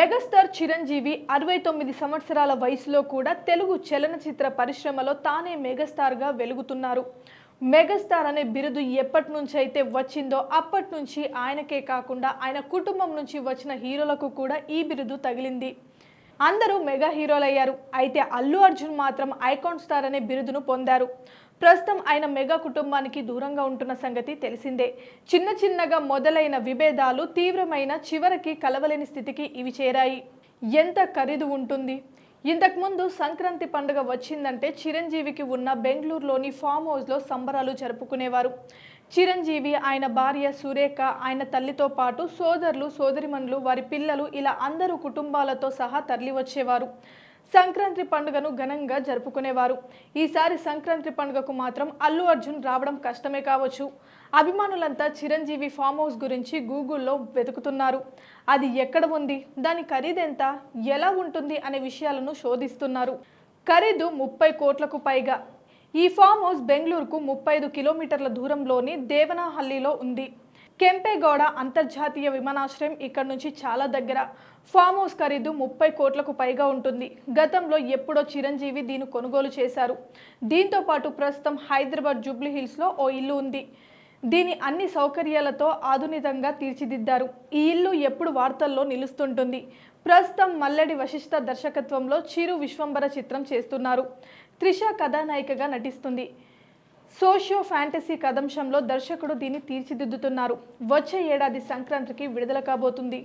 Megastar Chiranjeevi 69 సంవత్సరాల వయసులో కూడా తెలుగు చలనచిత్ర పరిశ్రమలో తానే మెగాస్టార్గా వెలుగుతున్నారు. మెగాస్టార్ అనే బిరుదు ఎప్పటి నుంచి అయితే వచ్చిందో అప్పటి నుంచి ఆయనకే కాకుండా ఆయన కుటుంబం నుంచి వచ్చిన హీరోలకు కూడా ఈ బిరుదు తగిలింది. అందరూ మెగా హీరోలయ్యారు. అయితే అల్లు అర్జున్ మాత్రం ఐకాన్ స్టార్ అనే బిరుదును పొందారు. ప్రస్తుతం ఆయన మెగా కుటుంబానికి దూరంగా ఉంటున్న సంగతి తెలిసిందే. చిన్నగా మొదలైన విభేదాలు తీవ్రమైన చివరికి కలవలేని స్థితికి ఇవి చేరాయి. ఎంత ఖరీదు ఉంటుంది? ఇంతకుముందు సంక్రాంతి పండుగ వచ్చిందంటే చిరంజీవికి ఉన్న బెంగళూరులోని ఫామ్ హౌస్లో సంబరాలు జరుపుకునేవారు. చిరంజీవి, ఆయన భార్య సురేఖ, ఆయన తల్లితో పాటు సోదరులు, సోదరిమణులు, వారి పిల్లలు ఇలా అందరూ కుటుంబాలతో సహా తరలివచ్చేవారు. సంక్రాంతి పండుగను ఘనంగా జరుపుకునేవారు. ఈసారి సంక్రాంతి పండుగకు మాత్రం అల్లు అర్జున్ రావడం కష్టమే కావచ్చు. అభిమానులంతా చిరంజీవి ఫామ్ హౌస్ గురించి గూగుల్లో వెతుకుతున్నారు. అది ఎక్కడ ఉంది, దాని ఖరీదెంత, ఎలా ఉంటుంది అనే విషయాలను శోధిస్తున్నారు. ఖరీదు 30 కోట్లకు పైగా. ఈ ఫామ్ హౌస్ బెంగళూరుకు 35 కిలోమీటర్ల దూరంలోని దేవనహల్లిలో ఉంది. కెంపేగౌడ అంతర్జాతీయ విమానాశ్రయం ఇక్కడ నుంచి చాలా దగ్గర. ఫామ్ హౌస్ ఖరీదు 30 కోట్లకు పైగా ఉంటుంది. గతంలో ఎప్పుడో చిరంజీవి దీన్ని కొనుగోలు చేశారు. దీంతో పాటు ప్రస్తుతం హైదరాబాద్ జూబ్లీ హిల్స్లో ఓ ఇల్లు ఉంది. దీని అన్ని సౌకర్యాలతో ఆధునికంగా తీర్చిదిద్దారు. ఈ ఇల్లు ఎప్పుడు వార్తల్లో నిలుస్తుంటుంది. ప్రస్తుతం మల్లెడి వశిష్ఠ దర్శకత్వంలో చిరు విశ్వంబర చిత్రం చేస్తున్నారు. త్రిష కథానాయికగా నటిస్తుంది. సోషియో ఫ్యాంటసీ కథాంశంలో దర్శకుడు దీన్ని తీర్చిదిద్దుతున్నారు. వచ్చే ఏడాది సంక్రాంతికి విడుదల కాబోతుంది.